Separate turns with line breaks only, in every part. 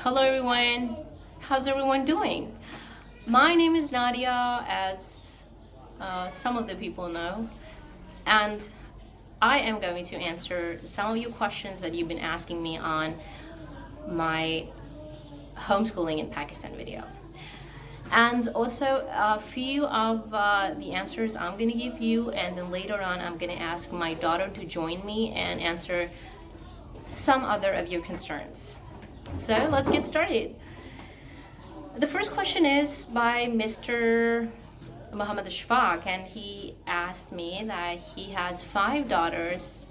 Hello everyone, how's everyone doing? My name is Nadia, as some of the people know, and I am going to answer some of your questions that you've been asking me on my homeschooling in Pakistan video. And also a few of the answers I'm going to give you, and then later on I'm going to ask my daughter to join me and answer some other of your concerns. So let's get started. The first question is by Mr. Muhammad Ashfaq, and he asked me that he has 5 daughters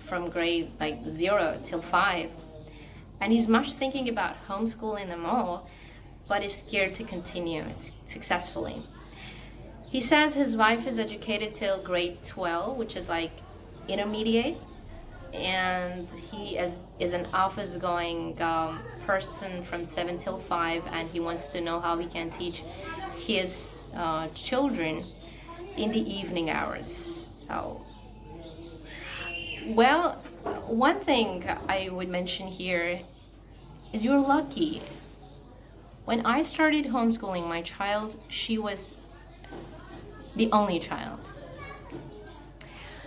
from grade like 0 till 5, and he's much thinking about homeschooling them all, but is scared to continue successfully. He says his wife is educated till grade 12, which is like intermediate, and he is an office going person from 7 till 5, and he wants to know how he can teach his children in the evening hours. So, well, one thing I would mention here is you're lucky. When I started homeschooling my child, she was the only child.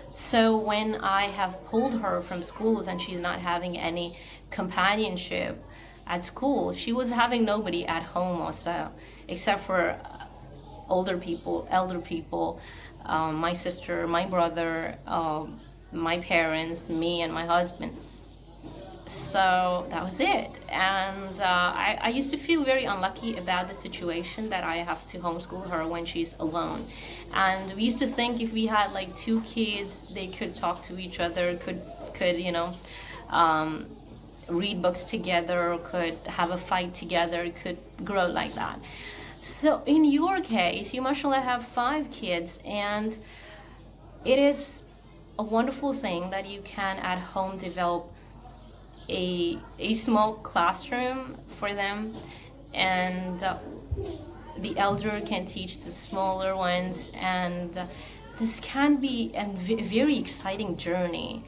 So when I have pulled her from schools and she's not having any companionship at school, she was having nobody at home also, except for elder people, my sister, my brother, my parents, me, and my husband. So that was it. And I used to feel very unlucky about the situation that I have to homeschool her when she's alone. And we used to think if we had like 2 kids, they could talk to each other, could read books together, could have a fight together, could grow like that. So in your case, you mashallah have 5 kids, and it is a wonderful thing that you can at home develop a small classroom for them, and the elder can teach the smaller ones, and this can be a very exciting journey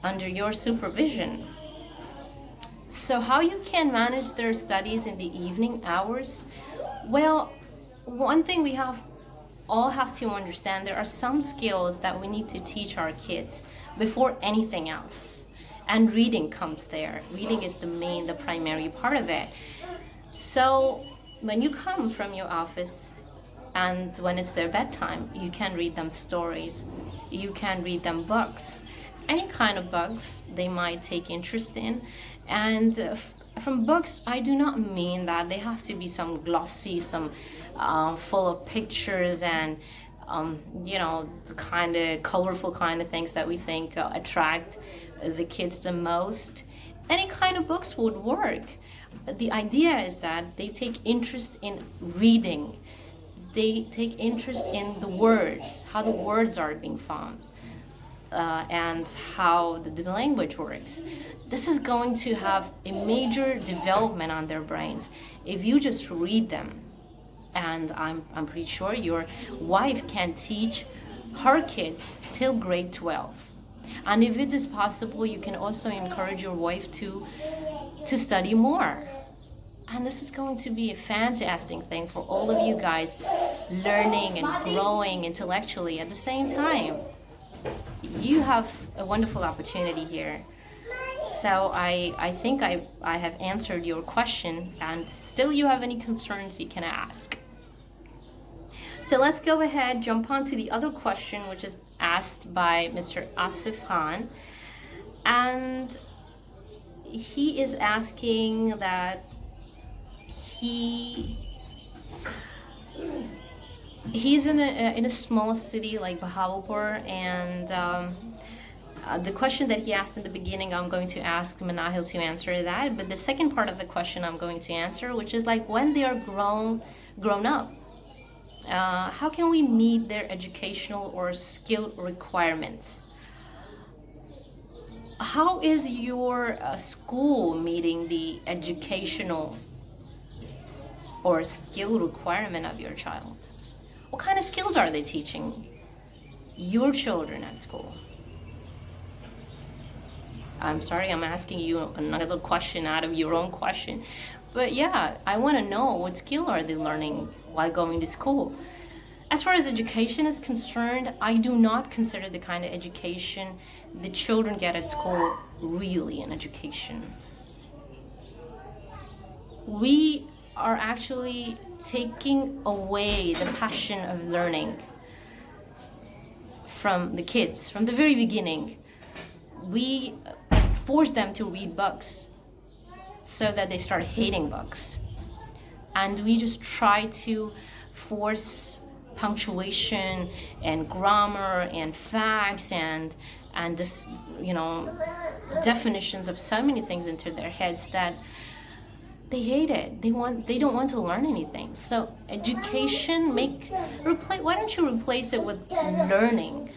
under your supervision. So how you can manage their studies in the evening hours? Well, one thing we all have to understand, there are some skills that we need to teach our kids before anything else. And reading comes there. Reading is the primary part of it. So when you come from your office and when it's their bedtime, you can read them stories, you can read them books, any kind of books they might take interest in. And from books, I do not mean that they have to be some glossy, some full of pictures and the kind of colorful kind of things that we think attract the kids the most. Any kind of books would work. The idea is that they take interest in reading. They take interest in the words, how the words are being formed, and how the language works. This is going to have a major development on their brains if you just read them. And I'm pretty sure your wife can teach her kids till grade 12. And if it is possible, you can also encourage your wife to study more. And this is going to be a fantastic thing for all of you guys, learning and growing intellectually at the same time. You have a wonderful opportunity here. So I think I have answered your question, and still you have any concerns, you can ask. So let's go ahead, jump on to the other question, which is asked by Mr. Asif Khan. And he is asking that he's in a small city like Bahawalpur, and the question that he asked in the beginning, I'm going to ask Manahil to answer that. But the second part of the question I'm going to answer, which is like when they are grown up, how can we meet their educational or skill requirements? How is your school meeting the educational or skill requirement of your child? What kind of skills are they teaching your children at school? I'm sorry, I'm asking you another question out of your own question. But yeah, I want to know what skill are they learning while going to school. As far as education is concerned, I do not consider the kind of education the children get at school really an education. We are actually taking away the passion of learning from the kids from the very beginning. We force them to read books so that they start hating books, and we just try to force punctuation and grammar and facts and this, definitions of so many things into their heads that they hate it. They don't want to learn anything. So education, why don't you replace it with learning?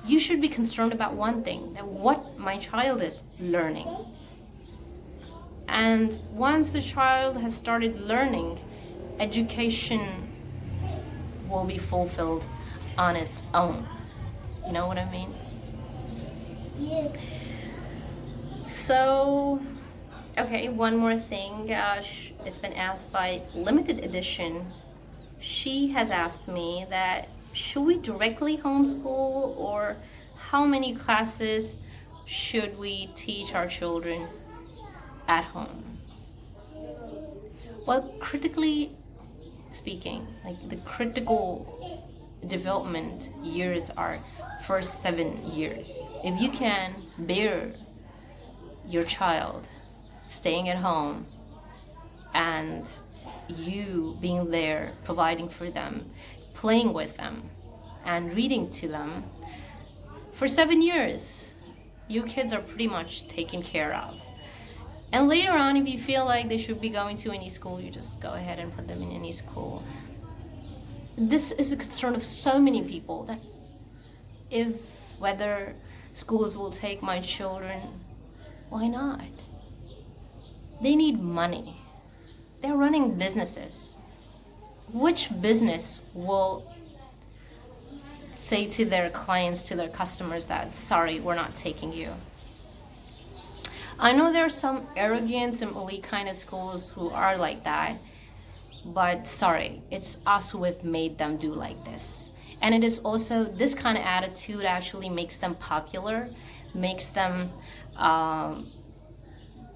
You should be concerned about one thing, that what my child is learning. And once the child has started learning, education will be fulfilled on its own. You know what I mean? Yeah. So, okay, one more thing. It's been asked by Limited Edition. She has asked me that, should we directly homeschool, or how many classes should we teach our children at home? Well, critically speaking, like the critical development years are first 7 years. If you can bear your child staying at home and you being there, providing for them, playing with them, and reading to them, for 7 years, you kids are pretty much taken care of. And later on, if you feel like they should be going to any school, you just go ahead and put them in any school. This is a concern of so many people, that whether schools will take my children, why not? They need money. They're running businesses. Which business will say to their clients, to their customers, that, sorry, we're not taking you? I know there are some arrogant and elite kind of schools who are like that, but sorry, it's us who have made them do like this. And it is also, this kind of attitude actually makes them popular, makes them,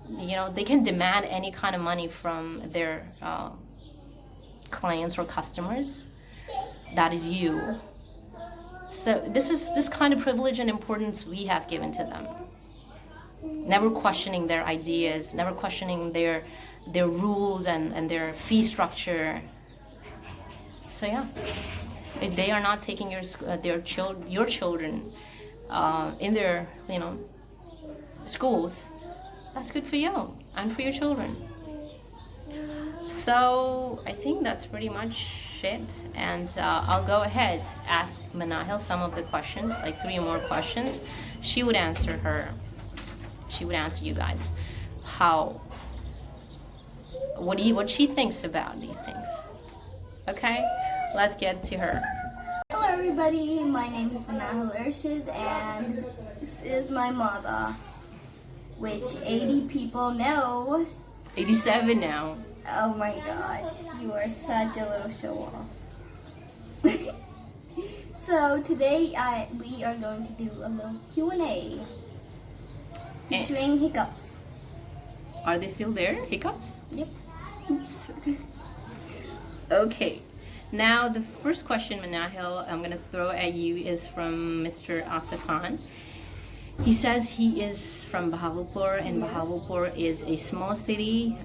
they can demand any kind of money from their clients or customers. That is you. So this is this kind of privilege and importance we have given to them. Never questioning their ideas, never questioning their rules and their fee structure. So yeah, if they are not taking your children in their schools, that's good for you and for your children. So I think that's pretty much it, and I'll go ahead, ask Manahil some of the questions, like 3 more questions. She would answer you guys what she thinks about these things. Okay, let's get to her.
Hello everybody, my name is Manahil Urshid, and this is my mother, which 80 people know.
87 now.
Oh my gosh, you are such a little show off. So today we are going to do a little Q&A featuring hiccups.
Are they still there, hiccups?
Yep.
Oops. Okay, now the first question, Manahil, I'm going to throw at you is from Mr. Asifan. He says he is from Bahawalpur, and Bahawalpur is a small city.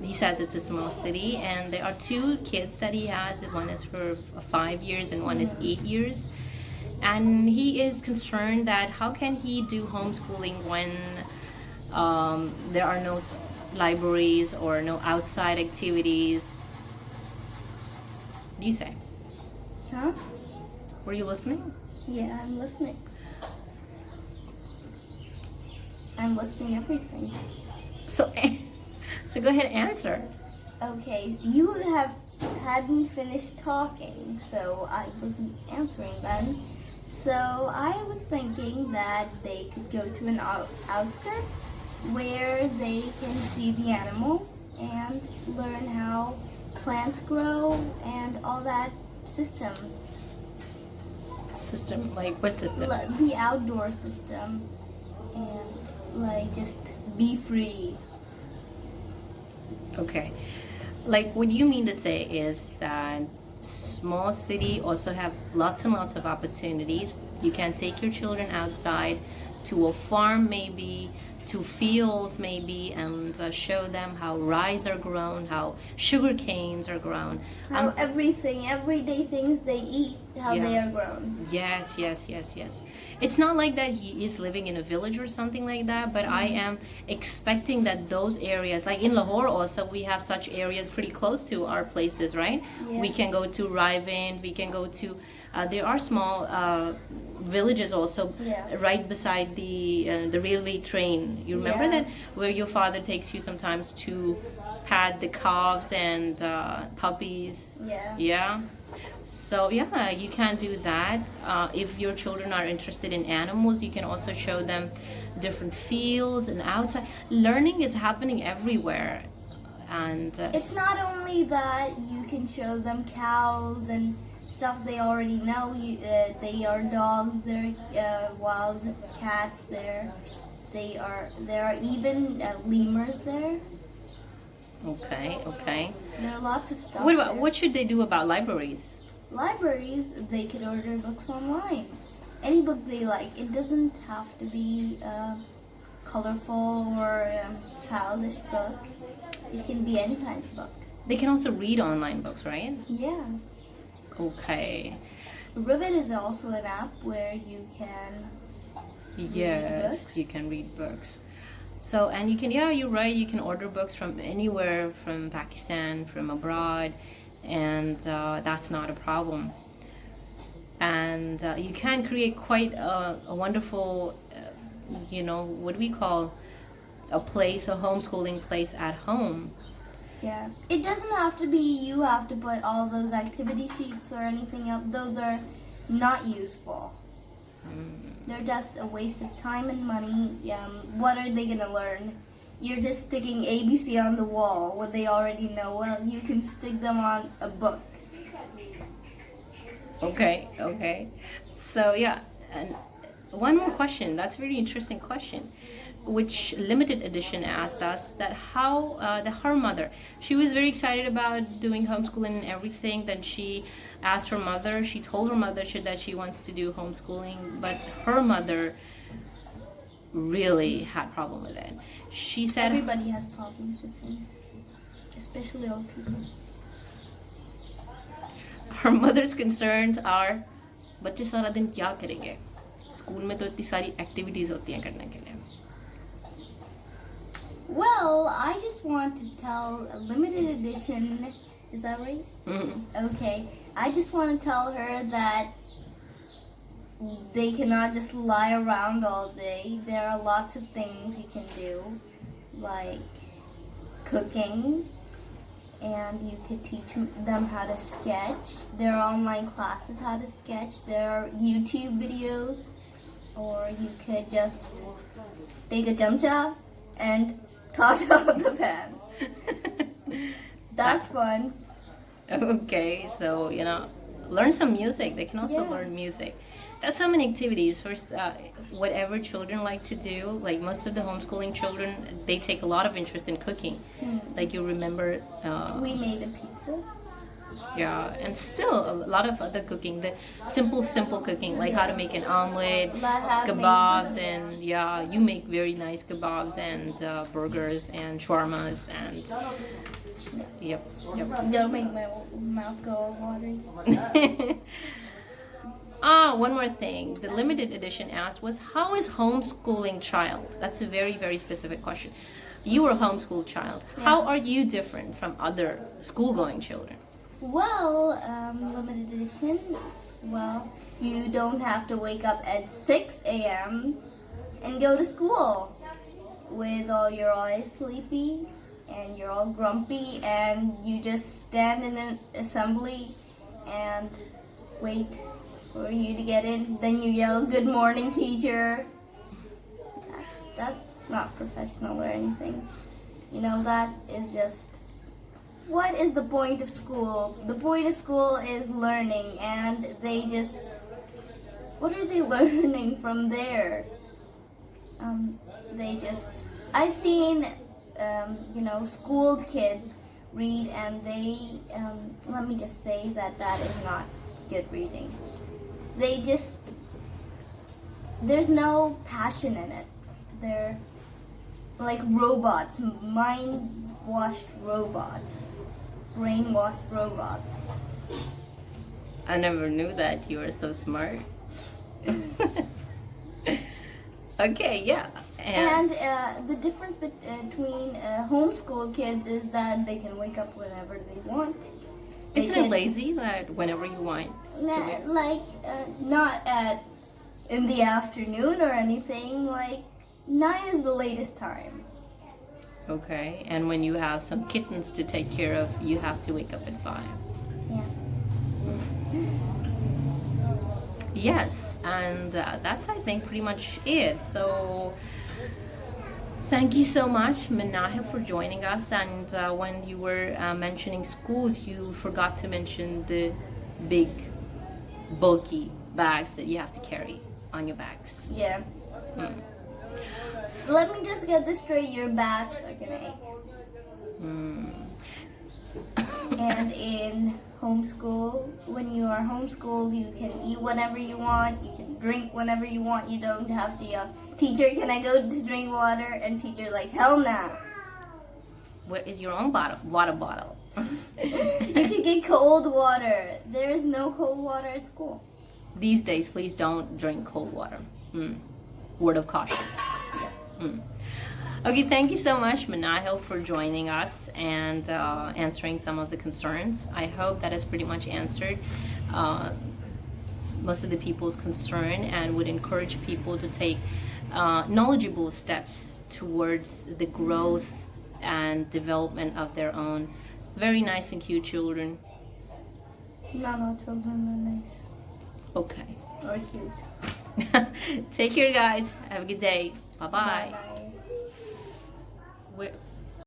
He says it's a small city, and there are 2 kids that he has. One is for 5 years and one is 8 years. And he is concerned that how can he do homeschooling when there are no libraries or no outside activities. What do you say?
Huh?
Were you listening?
Yeah, I'm listening. I'm listening everything.
So go ahead and answer.
Okay, you hadn't finished talking, so I wasn't answering then. So I was thinking that they could go to an outskirt where they can see the animals and learn how plants grow and all that system.
System, like what system?
The outdoor system, and like just be free.
Okay. Like what you mean to say is that small city also have lots and lots of opportunities. You can take your children outside to a farm maybe, to fields maybe, and show them how rice are grown, how sugar canes are grown.
How everyday things they eat, how they are grown.
Yes, yes, yes, yes. It's not like that he is living in a village or something like that, but I am expecting that those areas, like in Lahore also, we have such areas pretty close to our places, right?
Yeah.
We can go to Raivind, we can go to, there are small villages also right beside the railway train. You remember that? Where your father takes you sometimes to pat the calves and puppies.
Yeah.
Yeah. So yeah, you can do that. If your children are interested in animals, you can also show them different fields and outside. Learning is happening everywhere, and
It's not only that you can show them cows and stuff they already know. They are dogs. They're wild cats. There are even lemurs there.
okay, okay.
There are lots of stuff.
What about
there.
what should they do about libraries?
Libraries? They could order books online. Any book they like. It doesn't have to be a colorful or childish book. It can be any kind of book.
They can also read online books, right?
Yeah.
Okay.
Rivet is also an app where you can
Yes,
books.
you can read books. So, and you can, yeah, you're right, you can order books from anywhere, from Pakistan, from abroad, and that's not a problem. And you can create quite a wonderful, what do we call a place, a homeschooling place at home.
Yeah. It doesn't have to be you have to put all those activity sheets or anything up. Those are not useful. They're just a waste of time and money. What are they going to learn? You're just sticking ABC on the wall, what they already know. Well, you can stick them on a book.
Okay, okay. So yeah, and one more question. That's a very interesting question, which limited edition asked us that how her mother, she was very excited about doing homeschooling and everything. Then she asked her mother. She told her mother that she wants to do homeschooling, but her mother really had problem with it. She said
Everybody has problems with things, especially old people.
her mother's concerns are बच्चे सारा दिन क्या करेंगे school में तो इतनी सारी activities होती हैं करने के लिए.
Well, I just want to tell a limited edition. Is that right?
Mm-hmm.
Okay. I just want to tell her that they cannot just lie around all day. There are lots of things you can do, like cooking, and you could teach them how to sketch. There are online classes how to sketch. There are YouTube videos, or you could just take a chamcha and talk out the pan. That's fun.
Okay, so learn some music. They can also
Yeah.
learn music. There's so many activities. First, whatever children like to do. Like most of the homeschooling children, they take a lot of interest in cooking. Like you remember.
We made a pizza.
Yeah, and still a lot of other cooking. The simple cooking, like how to make an omelet, kebabs, and yeah, you make very nice kebabs and burgers and shawarmas and yep.
Don't make my mouth go all watery.
One more thing. The limited edition asked was, how is homeschooling child? That's a very, very specific question. You were a homeschool child.
Yeah.
How are you different from other school-going children?
Well, limited edition. Well, you don't have to wake up at 6 a.m. and go to school with all your eyes sleepy and you're all grumpy and you just stand in an assembly and wait for you to get in. Then you yell, "Good morning, teacher." That's not professional or anything. You know, that is just, what is the point of school? The point of school is learning, and they just, what are they learning from there? I've seen, schooled kids read, and they, let me just say that is not good reading. There's no passion in it. They're like robots, mind-washed robots, brainwashed robots.
I never knew that you were so smart. Okay, yeah.
And the difference between homeschool kids is that they can wake up whenever they want.
Isn't it lazy that whenever you want?
Not in the afternoon or anything. Like 9 is the latest time.
Okay, and when you have some kittens to take care of, you have to wake up at 5.
Yeah.
Yes, and that's, I think, pretty much it. So thank you so much, Menahe, for joining us. And when you were mentioning schools, you forgot to mention the big, bulky bags that you have to carry on your backs.
Yeah. So let me just get this straight. Your backs are gonna ache. And in homeschool, when you are homeschooled, you can eat whenever you want, you can drink whenever you want. You don't have to yell, "Teacher, can I go to drink water?" And teacher like, "Hell no."
Where is your own water bottle?
You can get cold water. There is no cold water at school.
These days, please don't drink cold water. Word of caution. Okay, thank you so much, Menahe, for joining us and answering some of the concerns. I hope that has pretty much answered most of the people's concern, and would encourage people to take knowledgeable steps towards the growth and development of their own very nice and cute children.
Not all children are nice.
Okay.
Or cute.
Take care, guys. Have a good day. Bye-bye.
Bye-bye.
Where